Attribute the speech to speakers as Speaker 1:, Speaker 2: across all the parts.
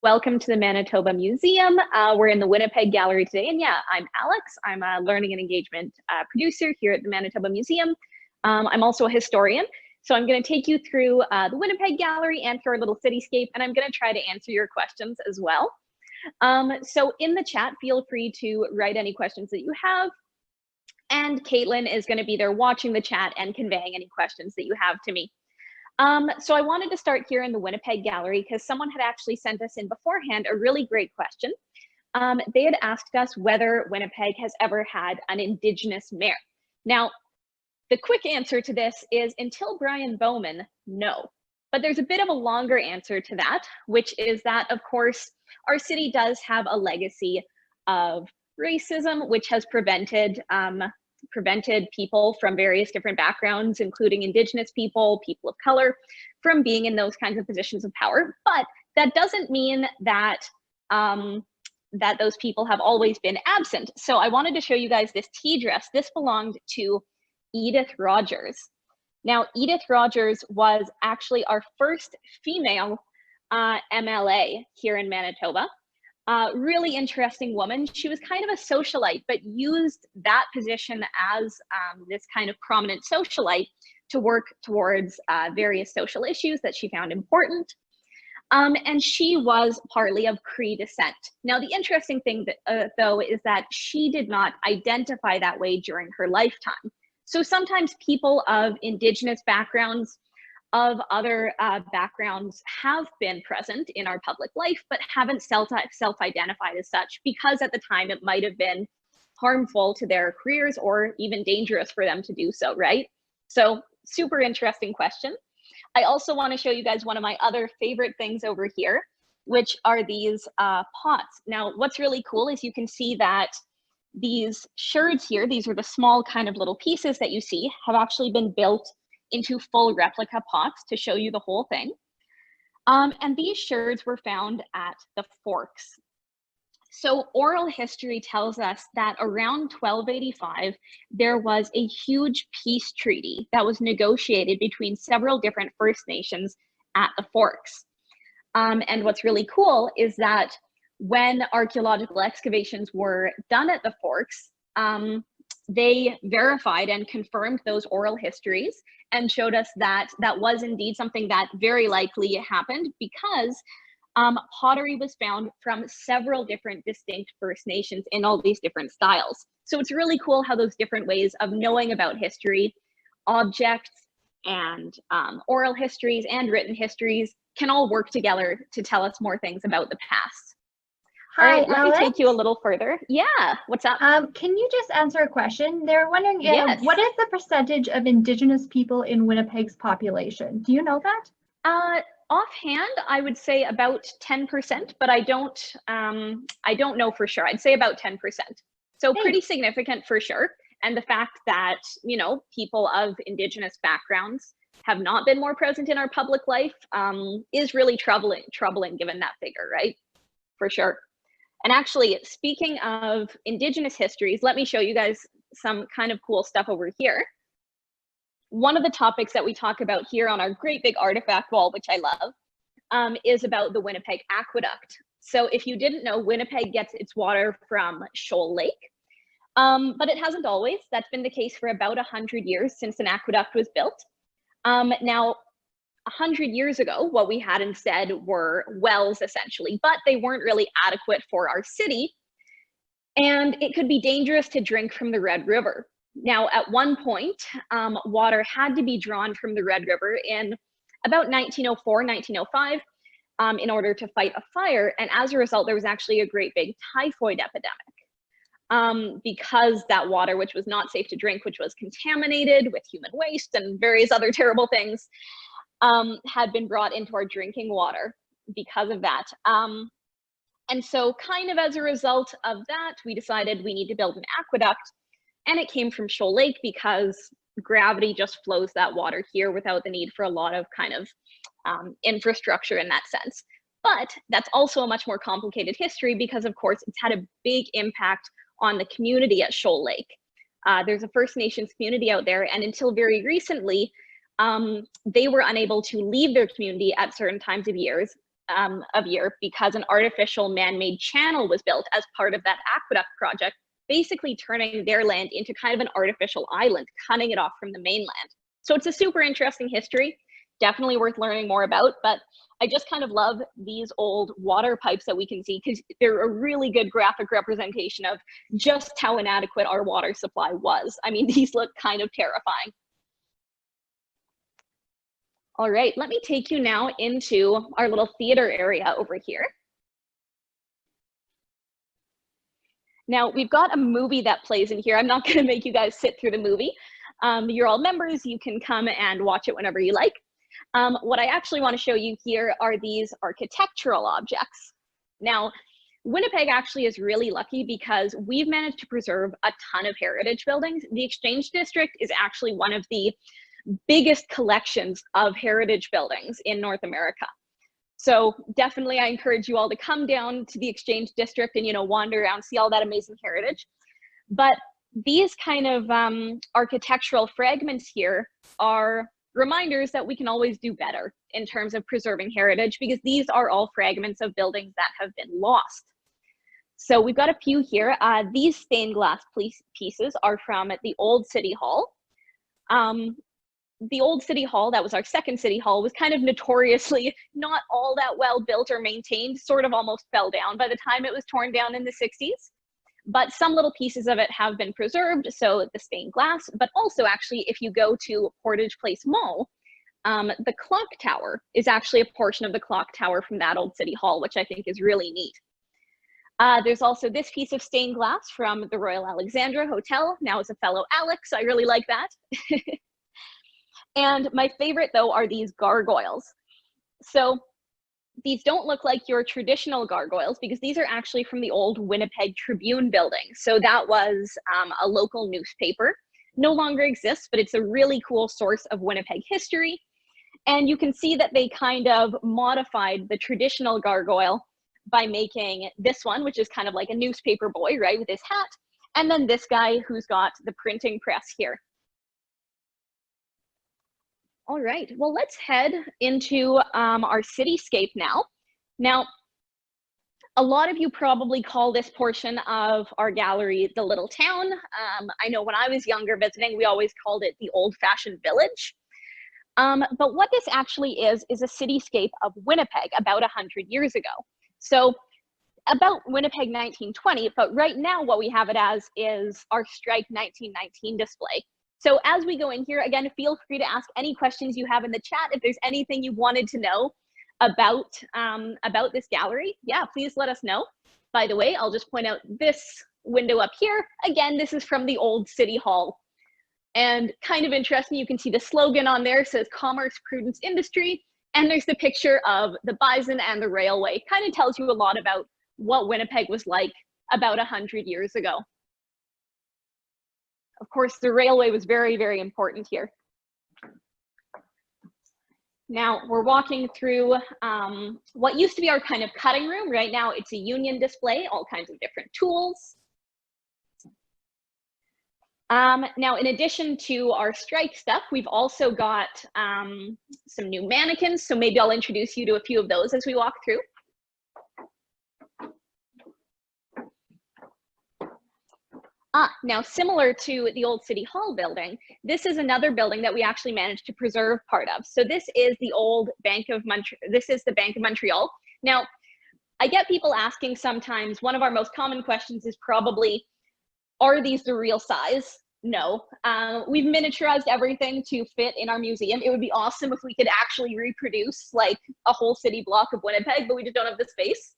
Speaker 1: Welcome to the Manitoba Museum. We're in the Winnipeg Gallery today, and yeah, I'm Alex. I'm a learning and engagement producer here at the Manitoba Museum. I'm also a historian, so I'm going to take you through the Winnipeg Gallery and through our little cityscape, and I'm going to try to answer your questions as well. So in the chat, feel free to write any questions that you have, and Caitlin is going to be there watching the chat and conveying any questions that you have to me. So I wanted to start here in the Winnipeg Gallery because someone had actually sent us in beforehand a really great question. They had asked us whether Winnipeg has ever had an Indigenous mayor. Now, the quick answer to this is until Brian Bowman, no. But there's a bit of a longer answer to that, which is that, of course, our city does have a legacy of racism, which has prevented people from various different backgrounds, including Indigenous people, people of color, from being in those kinds of positions of power. But that doesn't mean that that those people have always been absent. So I wanted to show you guys this tea dress. This belonged to Edith Rogers. Now, Edith Rogers was actually our first female MLA here in Manitoba. Really interesting woman. She was kind of a socialite, but used that position as this kind of prominent socialite to work towards various social issues that she found important. And she was partly of Cree descent. Now, the interesting thing though is that she did not identify that way during her lifetime. So sometimes people of Indigenous backgrounds, of other backgrounds have been present in our public life, but haven't self-identified as such because at the time it might have been harmful to their careers or even dangerous for them to do so, right? So super interesting question. I also want to show you guys one of my other favorite things over here, which are these pots. Now, what's really cool is you can see that these sherds here, these are the small kind of little pieces that you see, have actually been built into full replica pots to show you the whole thing. And these sherds were found at the Forks. So oral history tells us that around 1285, there was a huge peace treaty that was negotiated between several different First Nations at the Forks. And what's really cool is that when archaeological excavations were done at the Forks, they verified and confirmed those oral histories and showed us that that was indeed something that very likely happened because pottery was found from several different distinct First Nations in all these different styles. So it's really cool how those different ways of knowing about history, objects, and oral histories and written histories can all work together to tell us more things about the past.
Speaker 2: Hi,
Speaker 1: all right, let me take you a little further. Yeah, what's up?
Speaker 2: Can you just answer a question? They're wondering, what is the percentage of Indigenous people in Winnipeg's population? Do you know that?
Speaker 1: Offhand, I would say about 10%, but I don't know for sure. I'd say about 10%. So pretty significant for sure. And the fact that, you know, people of Indigenous backgrounds have not been more present in our public life is really troubling given that figure, right? For sure. And actually, speaking of Indigenous histories, let me show you guys some kind of cool stuff over here. One of the topics that we talk about here on our great big artifact wall, which I love, is about the Winnipeg Aqueduct. So if you didn't know, Winnipeg gets its water from Shoal Lake, but it hasn't always. That's been the case for about 100 years since an aqueduct was built. Now, 100 years ago, what we had instead were wells, essentially, but they weren't really adequate for our city, and it could be dangerous to drink from the Red River. Now, at one point, water had to be drawn from the Red River in about 1904, 1905, in order to fight a fire, and as a result, there was actually a great big typhoid epidemic. Because that water, which was not safe to drink, which was contaminated with human waste and various other terrible things, had been brought into our drinking water because of that. And so kind of as a result of that, we decided we need to build an aqueduct, and it came from Shoal Lake because gravity just flows that water here without the need for a lot of kind of infrastructure in that sense. But that's also a much more complicated history because of course it's had a big impact on the community at Shoal Lake. There's a First Nations community out there, and until very recently, they were unable to leave their community at certain times of years of year because an artificial man-made channel was built as part of that aqueduct project, basically turning their land into kind of an artificial island, cutting it off from the mainland. So it's a super interesting history, definitely worth learning more about, but I just kind of love these old water pipes that we can see because they're a really good graphic representation of just how inadequate our water supply was. I mean, these look kind of terrifying. All right, let me take you now into our little theater area over here. Now, we've got a movie that plays in here. I'm not gonna make you guys sit through the movie. You're all members, you can come and watch it whenever you like. What I actually want to show you here are these architectural objects. Now, Winnipeg actually is really lucky because we've managed to preserve a ton of heritage buildings. The Exchange District is actually one of the biggest collections of heritage buildings in North America. So definitely I encourage you all to come down to the Exchange District and, you know, wander around, see all that amazing heritage. But these kind of architectural fragments here are reminders that we can always do better in terms of preserving heritage, because these are all fragments of buildings that have been lost. So we've got a few here. These stained glass pieces are from the old City Hall. The old City Hall, that was our second City Hall, was kind of notoriously not all that well built or maintained, sort of almost fell down by the time it was torn down in the 60s. But some little pieces of it have been preserved, so the stained glass, but also actually if you go to Portage Place Mall, the clock tower is actually a portion of the clock tower from that old City Hall, which I think is really neat. There's also this piece of stained glass from the Royal Alexandra Hotel. Now as a fellow Alex, I really like that. And my favorite though are these gargoyles. So these don't look like your traditional gargoyles because these are actually from the old Winnipeg Tribune building. So that was a local newspaper. No longer exists, but it's a really cool source of Winnipeg history. And you can see that they kind of modified the traditional gargoyle by making this one, which is kind of like a newspaper boy, right, with his hat. And then this guy who's got the printing press here. All right, well, let's head into our cityscape now. Now, a lot of you probably call this portion of our gallery the Little Town. I know when I was younger visiting, we always called it the old-fashioned village. But what this actually is a cityscape of Winnipeg about 100 years ago. So about Winnipeg 1920, but right now what we have it as is our Strike 1919 display. So as we go in here, again, feel free to ask any questions you have in the chat. If there's anything you wanted to know about this gallery, yeah, please let us know. By the way, I'll just point out this window up here. Again, this is from the old City Hall. And kind of interesting, you can see the slogan on there says Commerce, Prudence, Industry. And there's the picture of the bison and the railway. Kind of tells you a lot about what Winnipeg was like about 100 years ago. Of course, the railway was very, very important here. Now we're walking through what used to be our kind of cutting room. Right now it's a union display, all kinds of different tools. Now, in addition to our strike stuff, we've also got some new mannequins. So maybe I'll introduce you to a few of those as we walk through. Now, similar to the old City Hall building, this is another building that we actually managed to preserve part of. So this is the old Bank of Montreal. This is the Bank of Montreal. Now, I get people asking sometimes, one of our most common questions is probably, are these the real size? No. We've miniaturized everything to fit in our museum. It would be awesome if we could actually reproduce like a whole city block of Winnipeg, but we just don't have the space.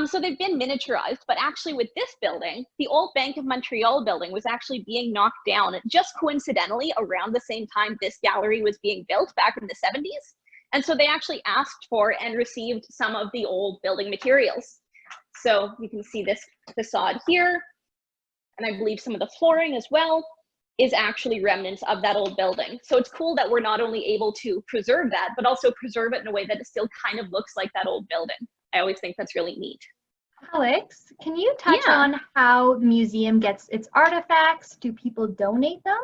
Speaker 1: So they've been miniaturized, but actually with this building, the old Bank of Montreal building was actually being knocked down just coincidentally around the same time this gallery was being built back in the 70s. And so they actually asked for and received some of the old building materials. So you can see this facade here, and I believe some of the flooring as well is actually remnants of that old building. So it's cool that we're not only able to preserve that, but also preserve it in a way that it still kind of looks like that old building. I always think that's really neat.
Speaker 2: Alex, can you touch on how the museum gets its artifacts? Do people donate them?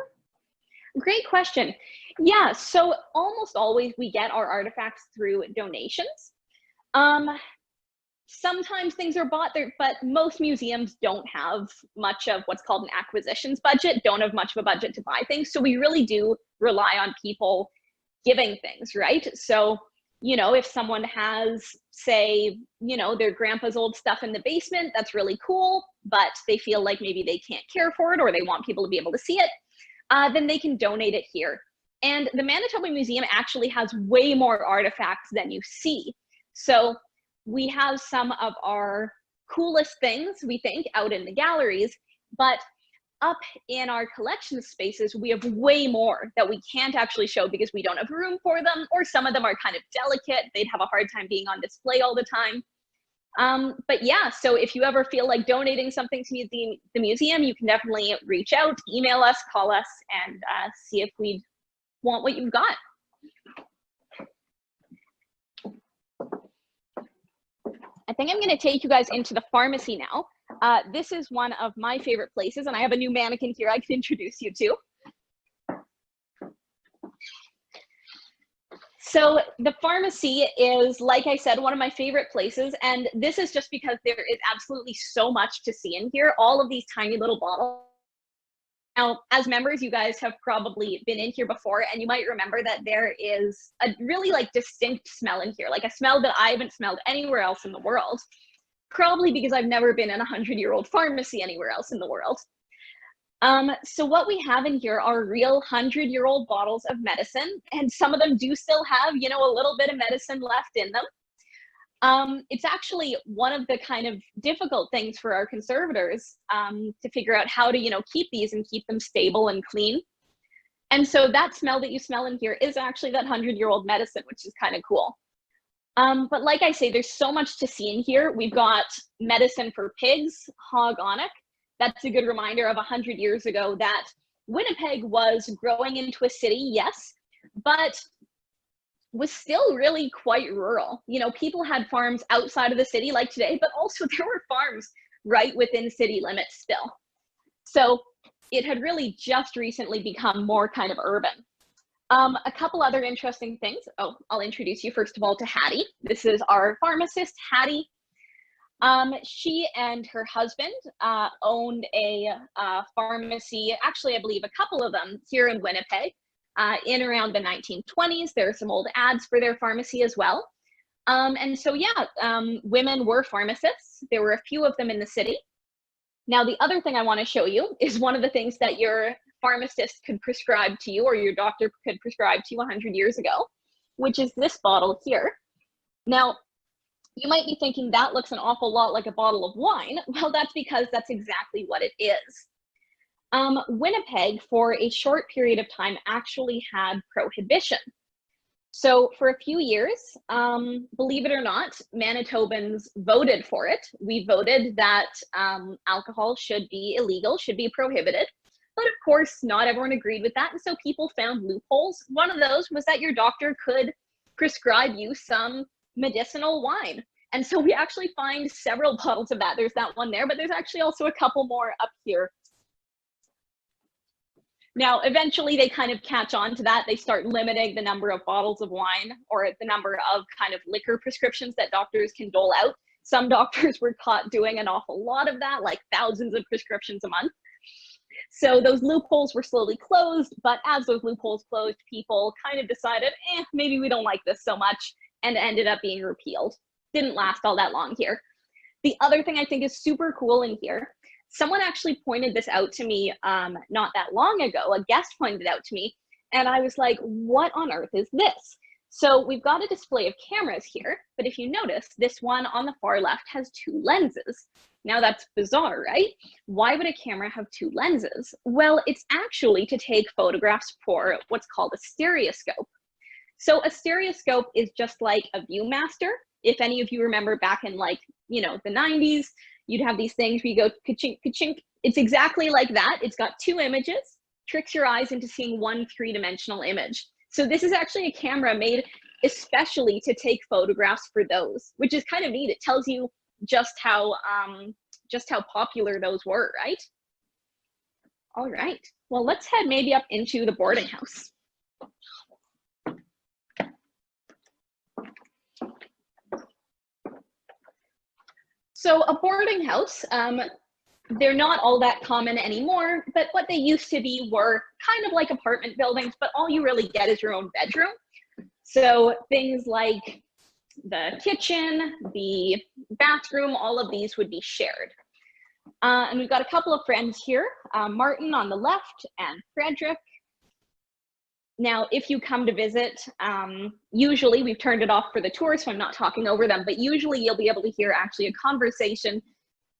Speaker 1: Great question. Yeah, so almost always we get our artifacts through donations. Sometimes things are bought there, but most museums don't have much of what's called an acquisitions budget, don't have much of a budget to buy things. So we really do rely on people giving things, right? So, you know, if someone has, say, you know, their grandpa's old stuff in the basement, that's really cool, but they feel like maybe they can't care for it or they want people to be able to see it, then they can donate it here. And the Manitoba Museum actually has way more artifacts than you see. So we have some of our coolest things, we think, out in the galleries, but up in our collection spaces, we have way more that we can't actually show because we don't have room for them, or some of them are kind of delicate. They'd have a hard time being on display all the time. But yeah, so if you ever feel like donating something to the museum, you can definitely reach out, email us, call us, and see if we want what you've got. I think I'm going to take you guys into the pharmacy now. This is one of my favorite places, and I have a new mannequin here I can introduce you to. So the pharmacy is, like I said, one of my favorite places, and this is just because there is absolutely so much to see in here. All of these tiny little bottles. Now, as members, you guys have probably been in here before, and you might remember that there is a really like distinct smell in here, like a smell that I haven't smelled anywhere else in the world, probably because I've never been in a 100-year-old pharmacy anywhere else in the world. So what we have in here are real 100-year-old bottles of medicine, and some of them do still have, you know, a little bit of medicine left in them. It's actually one of the kind of difficult things for our conservators to figure out how to, you know, keep these and keep them stable and clean. And so that smell that you smell in here is actually that 100-year-old medicine, which is kind of cool. But like I say, there's so much to see in here. We've got medicine for pigs, hogonic. That's a good reminder of 100 years ago that Winnipeg was growing into a city, yes, but was still really quite rural. You know, people had farms outside of the city like today, but also there were farms right within city limits still. So it had really just recently become more kind of urban. A couple other interesting things. Oh, I'll introduce you first of all to Hattie. This is our pharmacist, Hattie. She and her husband owned a pharmacy, actually I believe a couple of them here in Winnipeg. In around the 1920s. There are some old ads for their pharmacy as well. And so, yeah, women were pharmacists. There were a few of them in the city. Now, the other thing I want to show you is one of the things that your pharmacist could prescribe to you, or your doctor could prescribe to you 100 years ago, which is this bottle here. Now, you might be thinking that looks an awful lot like a bottle of wine. Well, that's because that's exactly what it is. Winnipeg, for a short period of time, actually had prohibition. So for a few years, believe it or not, Manitobans voted for it. We voted that alcohol should be illegal, should be prohibited. But of course, not everyone agreed with that. And so people found loopholes. One of those was that your doctor could prescribe you some medicinal wine. And so we actually find several bottles of that. There's that one there, but there's actually also a couple more up here. Now, eventually they kind of catch on to that. They start limiting the number of bottles of wine or the number of kind of liquor prescriptions that doctors can dole out. Some doctors were caught doing an awful lot of that, like thousands of prescriptions a month. So those loopholes were slowly closed, but as those loopholes closed, people kind of decided, maybe we don't like this so much, and ended up being repealed. Didn't last all that long here. The other thing I think is super cool in here, someone actually pointed this out to me not that long ago. A guest pointed it out to me, and I was like, what on earth is this? So we've got a display of cameras here, but if you notice, this one on the far left has two lenses. Now that's bizarre, right? Why would a camera have two lenses? Well, it's actually to take photographs for what's called a stereoscope. So a stereoscope is just like a Viewmaster. If any of you remember back in like, you know, the 90s, you'd have these things where you go ka-chink, ka-chink. It's exactly like that. It's got two images, tricks your eyes into seeing one three-dimensional image. So this is actually a camera made especially to take photographs for those, which is kind of neat. It tells you just how popular those were, right? All right, well, let's head maybe up into the boarding house. So a boarding house, they're not all that common anymore, but what they used to be were kind of like apartment buildings, but all you really get is your own bedroom. So things like the kitchen, the bathroom, all of these would be shared. And we've got a couple of friends here, Martin on the left and Frederick. Now, if you come to visit, usually we've turned it off for the tour, so I'm not talking over them, but usually you'll be able to hear actually a conversation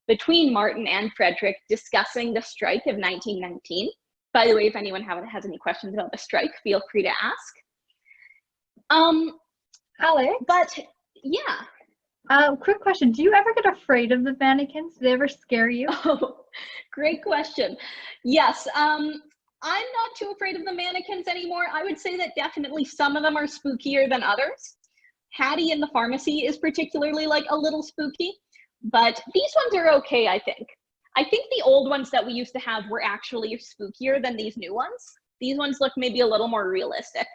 Speaker 1: between Martin and Frederick discussing the strike of 1919. By the way, if anyone has any questions about the strike, feel free to ask.
Speaker 2: Alex?
Speaker 1: But yeah.
Speaker 2: Quick question. Do you ever get afraid of the mannequins? Do they ever scare you?
Speaker 1: Oh, great question. Yes. I'm not too afraid of the mannequins anymore. I would say that definitely some of them are spookier than others. Hattie in the pharmacy is particularly like a little spooky, but these ones are okay, I think. I think the old ones that we used to have were actually spookier than these new ones. These ones look maybe a little more realistic,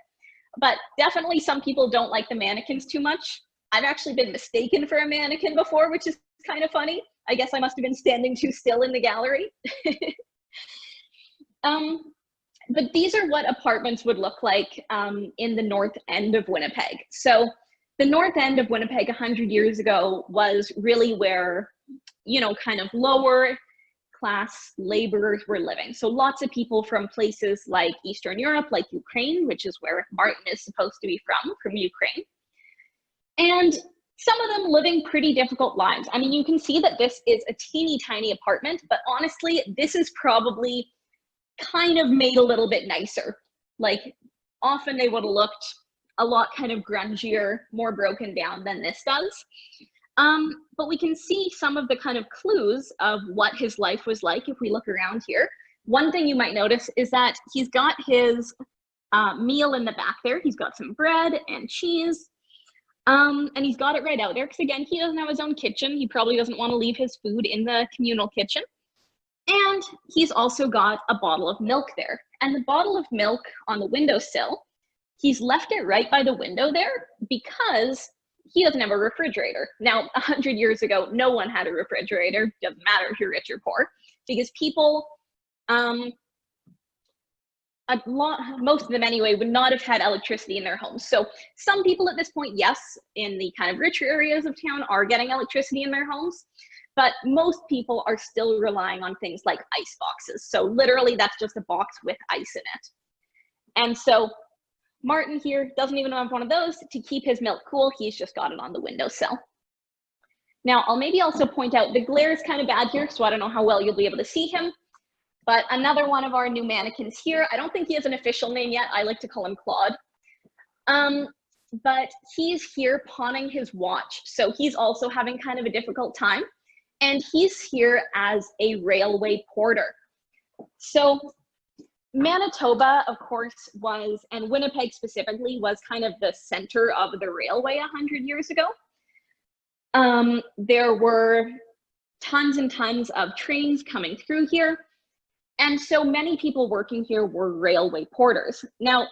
Speaker 1: but definitely some people don't like the mannequins too much. I've actually been mistaken for a mannequin before, which is kind of funny. I guess I must have been standing too still in the gallery. But these are what apartments would look like in the north end of Winnipeg. So the north end of Winnipeg 100 years ago was really where, you know, kind of lower class laborers were living. So lots of people from places like Eastern Europe, like Ukraine, which is where Martin is supposed to be from Ukraine. And some of them living pretty difficult lives. I mean, you can see that this is a teeny tiny apartment, but honestly, this is probably kind of made a little bit nicer. Like often they would have looked a lot kind of grungier, more broken down than this does. But we can see some of the kind of clues of what his life was like if we look around here. One thing you might notice is that he's got his meal in the back there. He's got some bread and cheese. And he's got it right out there because again, he doesn't have his own kitchen. He probably doesn't want to leave his food in the communal kitchen. And he's also got a bottle of milk there. And the bottle of milk on the windowsill, he's left it right by the window there because he doesn't have a refrigerator. Now, 100 years ago, no one had a refrigerator. Doesn't matter if you're rich or poor, because people, most of them anyway, would not have had electricity in their homes. So some people at this point, yes, in the kind of richer areas of town are getting electricity in their homes. But most people are still relying on things like ice boxes. So literally that's just a box with ice in it. And so Martin here doesn't even have one of those to keep his milk cool. He's just got it on the windowsill. Now I'll maybe also point out the glare is kind of bad here, so I don't know how well you'll be able to see him. But another one of our new mannequins here, I don't think he has an official name yet. I like to call him Claude. But he's here pawning his watch. So he's also having kind of a difficult time. And he's here as a railway porter. So Manitoba, of course, was, and Winnipeg specifically, was kind of the center of the railway 100 years ago. There were tons and tons of trains coming through here. And so many people working here were railway porters. Now,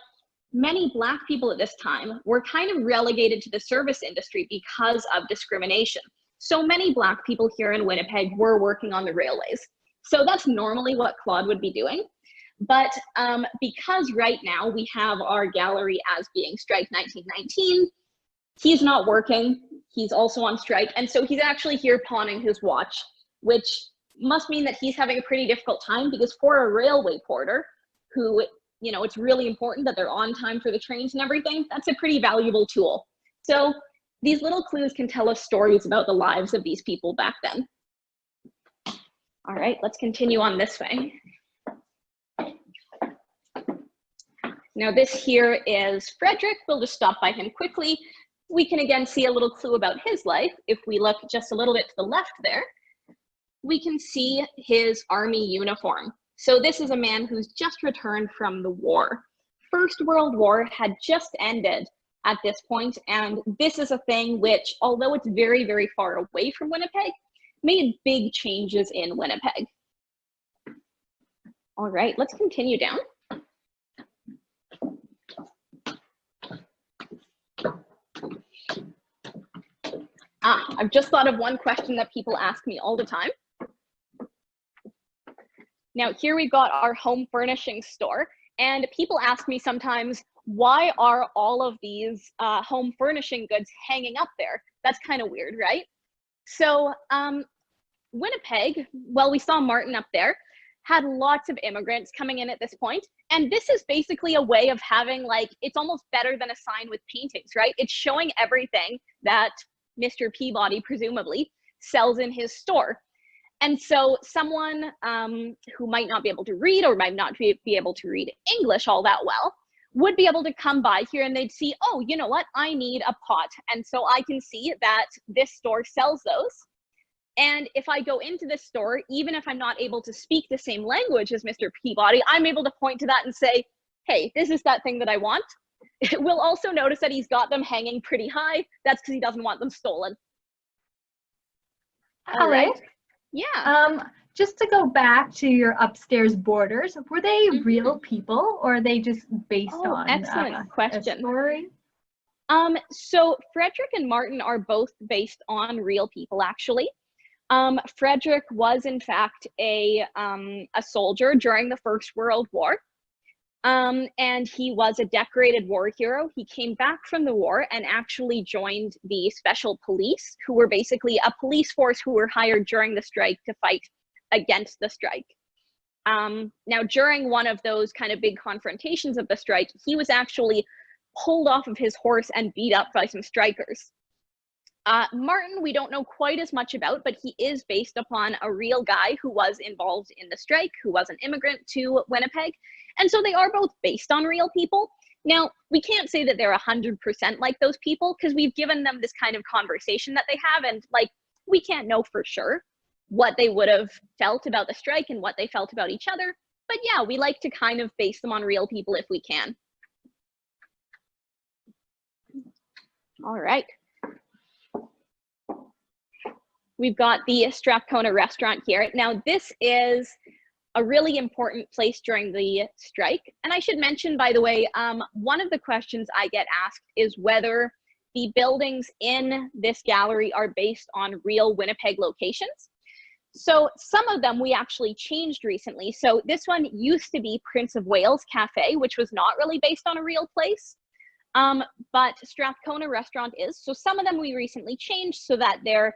Speaker 1: many Black people at this time were kind of relegated to the service industry because of discrimination. So many Black people here in Winnipeg were working on the railways. So that's normally what Claude would be doing. But because right now we have our gallery as being strike 1919, he's not working. He's also on strike. And so he's actually here pawning his watch, which must mean that he's having a pretty difficult time, because for a railway porter who, you know, it's really important that they're on time for the trains and everything, that's a pretty valuable tool. So these little clues can tell us stories about the lives of these people back then. All right, let's continue on this way. Now this here is Frederick. We'll just stop by him quickly. We can again see a little clue about his life. If we look just a little bit to the left there, we can see his army uniform. So this is a man who's just returned from the war. First World War had just ended at this point, and this is a thing which, although it's very, very far away from Winnipeg, made big changes in Winnipeg. All right, let's continue down. I've just thought of one question that people ask me all the time. Now here we've got our home furnishings store, and people ask me sometimes, why are all of these home furnishing goods hanging up there? That's kind of weird, right? So Winnipeg, well, we saw Martin up there, had lots of immigrants coming in at this point. And this is basically a way of having, like, it's almost better than a sign with paintings, right? It's showing everything that Mr. Peabody presumably sells in his store. And so someone who might not be able to read or might not be able to read English all that well would be able to come by here and they'd see, oh, you know what, I need a pot. And so I can see that this store sells those. And if I go into this store, even if I'm not able to speak the same language as Mr. Peabody, I'm able to point to that and say, hey, this is that thing that I want. We'll also notice that he's got them hanging pretty high. That's because he doesn't want them stolen.
Speaker 2: All right.
Speaker 1: Yeah.
Speaker 2: Just to go back to your upstairs boarders, were they real people or are they just based on
Speaker 1: excellent question.
Speaker 2: A story?
Speaker 1: So Frederick and Martin are both based on real people, actually. Frederick was in fact a soldier during the First World War. And he was a decorated war hero. He came back from the war and actually joined the special police, who were basically a police force who were hired during the strike to fight against the strike. Now, during one of those kind of big confrontations of the strike, he was actually pulled off of his horse and beat up by some strikers. Martin, we don't know quite as much about, but he is based upon a real guy who was involved in the strike, who was an immigrant to Winnipeg. And so they are both based on real people. Now, we can't say that they're 100% like those people because we've given them this kind of conversation that they have, and like, we can't know for sure what they would have felt about the strike and what they felt about each other. But yeah, we like to kind of base them on real people if we can. All right. We've got the Strathcona restaurant here. Now, this is a really important place during the strike. And I should mention, by the way, one of the questions I get asked is whether the buildings in this gallery are based on real Winnipeg locations. So some of them we actually changed recently. So this one used to be Prince of Wales Cafe, which was not really based on a real place. But Strathcona restaurant is. So some of them we recently changed so that they're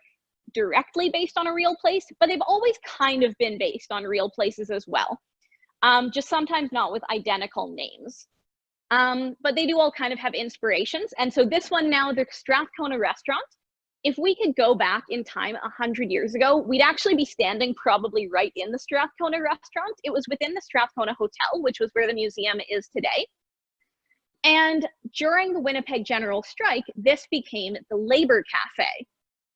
Speaker 1: directly based on a real place, but they've always kind of been based on real places as well. Just sometimes not with identical names. But they do all kind of have inspirations. And so this one now, the Strathcona restaurant, if we could go back in time 100 years ago, we'd actually be standing probably right in the Strathcona restaurant. It was within the Strathcona Hotel, which was where the museum is today. And during the Winnipeg General Strike, this became the Labor Cafe.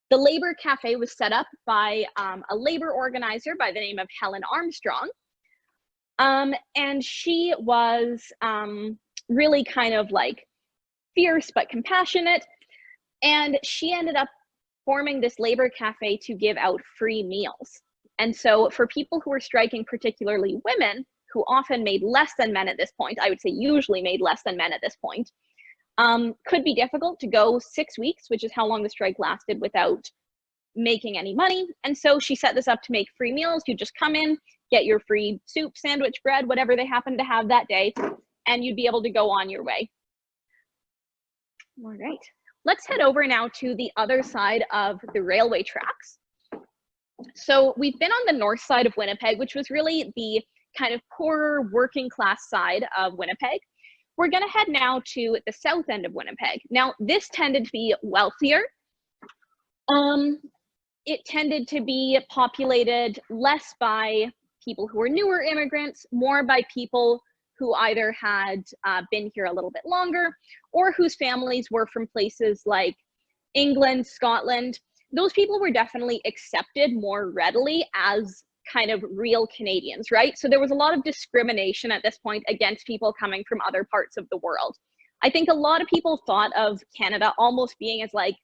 Speaker 1: The Labor Cafe was set up by a labor organizer by the name of Helen Armstrong. And she was really kind of like fierce but compassionate. And she ended up forming this Labor Cafe to give out free meals. And so for people who were striking, particularly women, who often made less than men at this point, I would say usually made less than men at this point, could be difficult to go 6 weeks, which is how long the strike lasted, without making any money. And so she set this up to make free meals. You just come in, get your free soup, sandwich, bread, whatever they happen to have that day, and you'd be able to go on your way. All right, let's head over now to the other side of the railway tracks. So we've been on the north side of Winnipeg, which was really the kind of poorer working class side of Winnipeg. We're going to head now to the south end of Winnipeg. Now, this tended to be wealthier. It tended to be populated less by people who were newer immigrants, more by people who either had been here a little bit longer or whose families were from places like England, Scotland. Those people were definitely accepted more readily as kind of real Canadians, right? So there was a lot of discrimination at this point against people coming from other parts of the world. I think a lot of people thought of Canada almost being as like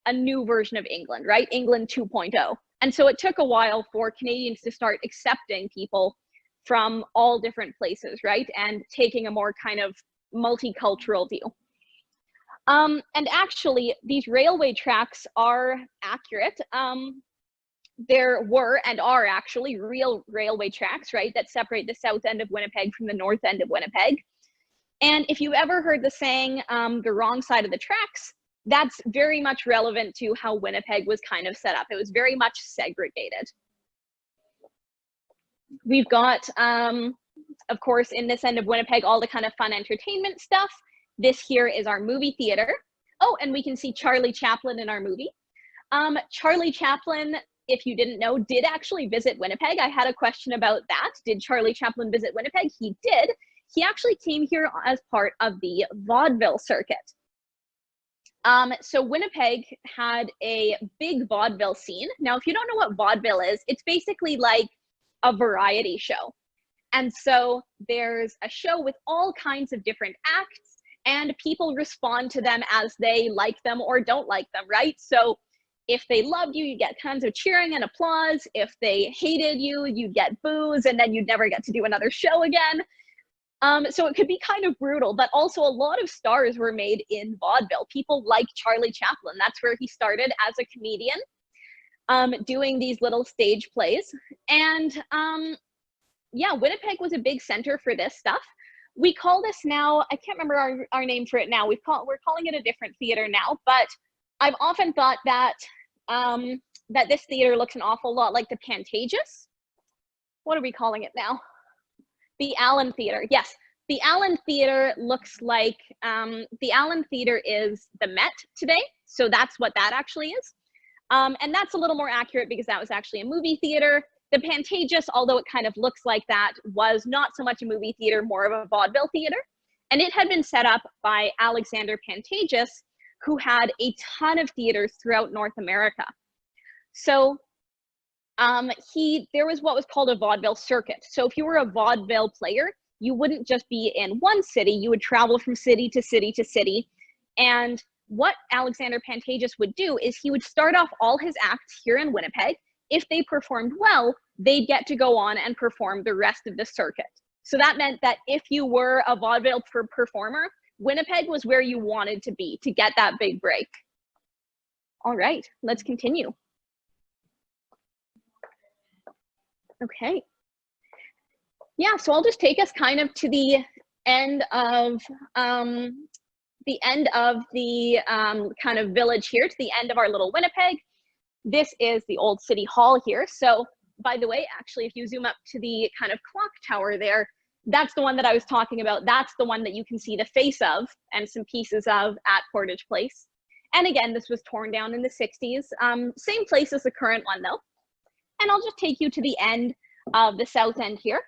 Speaker 1: a new version of England, right? England 2.0. And so it took a while for Canadians to start accepting people from all different places, right? And taking a more kind of multicultural view. And actually, these railway tracks are accurate. There were and are actually real railway tracks, right, that separate the south end of Winnipeg from the north end of Winnipeg. And if you've ever heard the saying, the wrong side of the tracks, that's very much relevant to how Winnipeg was kind of set up. It was very much segregated. We've got, of course, in this end of Winnipeg, all the kind of fun entertainment stuff. This here is our movie theater. Oh, and we can see Charlie Chaplin in our movie. Charlie Chaplin, if you didn't know, did actually visit Winnipeg. I had a question about that. Did Charlie Chaplin visit Winnipeg? He did. He actually came here as part of the vaudeville circuit. So Winnipeg had a big vaudeville scene. Now, if you don't know what vaudeville is, it's basically like a variety show. And so there's a show with all kinds of different acts, and people respond to them as they like them or don't like them, right? So if they loved you, you get tons of cheering and applause. If they hated you, you get boos, and then you'd never get to do another show again. So it could be kind of brutal, but also a lot of stars were made in vaudeville. People like Charlie Chaplin. That's where he started as a comedian, doing these little stage plays. And yeah, Winnipeg was a big center for this stuff. We call this now, I can't remember our name for it now. We're calling it a different theater now, but I've often thought that that this theater looks an awful lot like the Pantages. What are we calling it now? The Allen Theater. Yes, the Allen Theater looks like, the Allen Theater is the Met today. So that's what that actually is. And that's a little more accurate because that was actually a movie theater. The Pantages, although it kind of looks like that, was not so much a movie theater, more of a vaudeville theater. And it had been set up by Alexander Pantages, who had a ton of theaters throughout North America. So there was what was called a vaudeville circuit. So if you were a vaudeville player, you wouldn't just be in one city, you would travel from city to city to city. And what Alexander Pantages would do is he would start off all his acts here in Winnipeg. If they performed well, they'd get to go on and perform the rest of the circuit. So that meant that if you were a vaudeville performer, Winnipeg was where you wanted to be to get that big break. All right, let's continue. Okay. Yeah, so I'll just take us kind of to the end of the kind of village here, to the end of our little Winnipeg. This is the old city hall here. So by the way, actually, if you zoom up to the kind of clock tower there, that's the one that I was talking about. That's the one that you can see the face of and some pieces of at Portage Place. And again, this was torn down in the 60s. Same place as the current one though. And I'll just take you to the end of the south end here.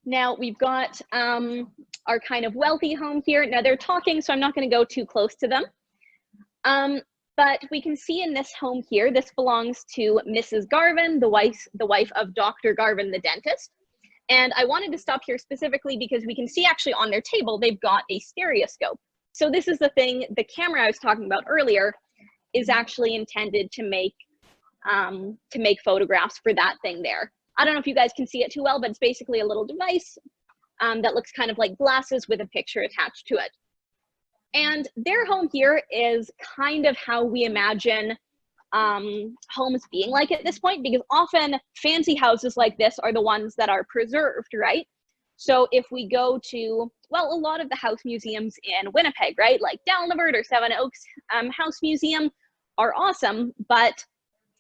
Speaker 1: Now we've got our kind of wealthy home here. Now they're talking, so I'm not going to go too close to them. But we can see in this home here, this belongs to Mrs. Garvin, the wife of Dr. Garvin, the dentist. And I wanted to stop here specifically because we can see actually on their table, they've got a stereoscope. So this is the thing, the camera I was talking about earlier is actually intended to make photographs for that thing there. I don't know if you guys can see it too well, but it's basically a little device that looks kind of like glasses with a picture attached to it. And their home here is kind of how we imagine homes being like at this point, because often fancy houses like this are the ones that are preserved, right? So if we go to, well, a lot of the house museums in Winnipeg, right? Like Dalnevert or Seven Oaks House Museum are awesome, but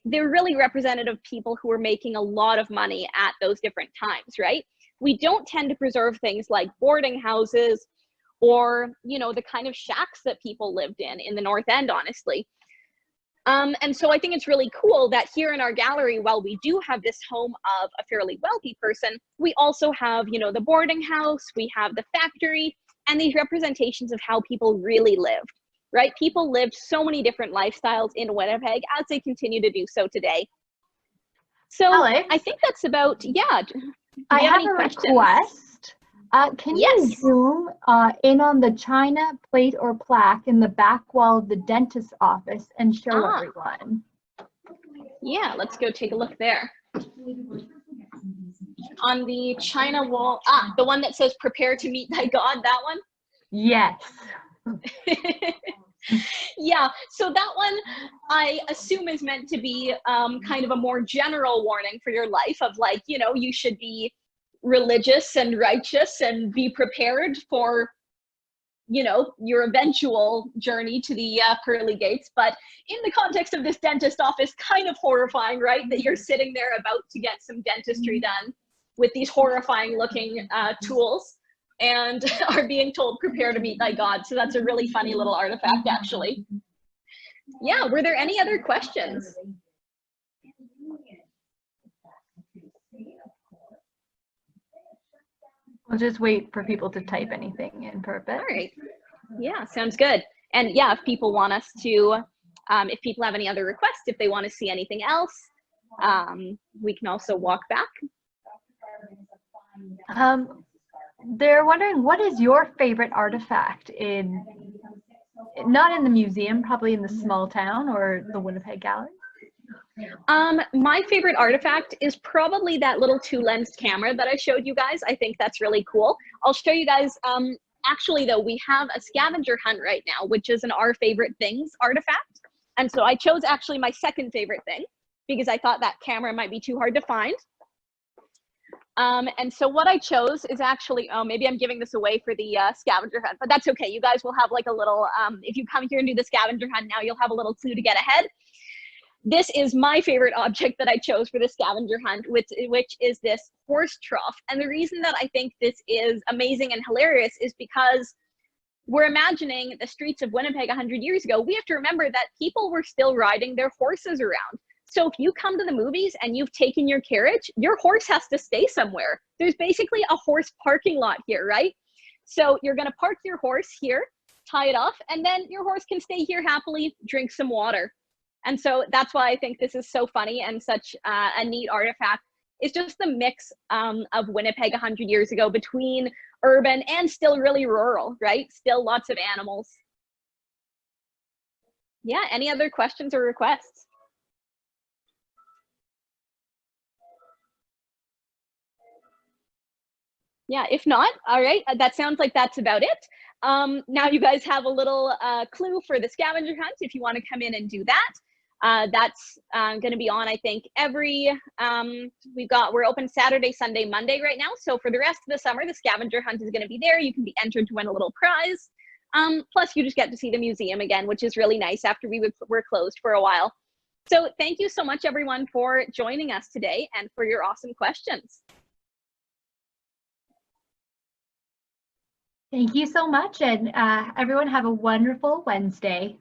Speaker 1: they're really representative of people who are making a lot of money at those different times, right? We don't tend to preserve things like boarding houses or, you know, the kind of shacks that people lived in the North End, honestly. And so I think it's really cool that here in our gallery, while we do have this home of a fairly wealthy person, we also have, you know, the boarding house, we have the factory, and these representations of how people really lived, right? People lived so many different lifestyles in Winnipeg as they continue to do so today. So Alex, I think that's about, yeah.
Speaker 2: I have a request. Can you zoom in on the china plate or plaque in the back wall of the dentist's office and show everyone?
Speaker 1: Yeah, let's go take a look there. On the china wall, the one that says "Prepare to meet thy God," that one?
Speaker 2: Yes.
Speaker 1: Yeah, so that one I assume is meant to be kind of a more general warning for your life of like, you know, you should be religious and righteous and be prepared for, you know, your eventual journey to the pearly gates. But in the context of this dentist office, kind of horrifying, right? That you're sitting there about to get some dentistry done with these horrifying looking tools and are being told, prepare to meet thy God. So that's a really funny little artifact, actually. Yeah, were there any other questions?
Speaker 2: We'll just wait for people to type anything in for a bit.
Speaker 1: All right. Yeah, sounds good. And yeah, if people want us to, if people have any other requests, if they want to see anything else, we can also walk back.
Speaker 2: They're wondering, what is your favorite artifact in, not in the museum, probably in the small town or the Winnipeg Gallery?
Speaker 1: My favorite artifact is probably that little 2-lensed camera that I showed you guys. I think that's really cool. I'll show you guys. Actually, though, we have a scavenger hunt right now, which is an Our Favorite Things artifact. And so I chose actually my second favorite thing because I thought that camera might be too hard to find. And so what I chose is actually, oh, maybe I'm giving this away for the scavenger hunt, but that's okay. You guys will have like a little, if you come here and do the scavenger hunt now, you'll have a little clue to get ahead. This is my favorite object that I chose for the scavenger hunt, which is this horse trough. And the reason that I think this is amazing and hilarious is because we're imagining the streets of Winnipeg 100 years ago. We have to remember that people were still riding their horses around. So if you come to the movies and you've taken your carriage, your horse has to stay somewhere. There's basically a horse parking lot here, right? So you're going to park your horse here, tie it off, and then your horse can stay here happily, drink some water. And so that's why I think this is so funny and such a neat artifact. It's just the mix of Winnipeg 100 years ago between urban and still really rural, right? Still lots of animals. Yeah, any other questions or requests? Yeah, if not, all right, that sounds like that's about it. Now you guys have a little clue for the scavenger hunt if you want to come in and do that. That's going to be on, I think, every, we're open Saturday, Sunday, Monday right now. So for the rest of the summer, the scavenger hunt is going to be there. You can be entered to win a little prize. Plus you just get to see the museum again, which is really nice after we were closed for a while. So thank you so much, everyone, for joining us today and for your awesome questions.
Speaker 2: Thank you so much, and everyone have a wonderful Wednesday.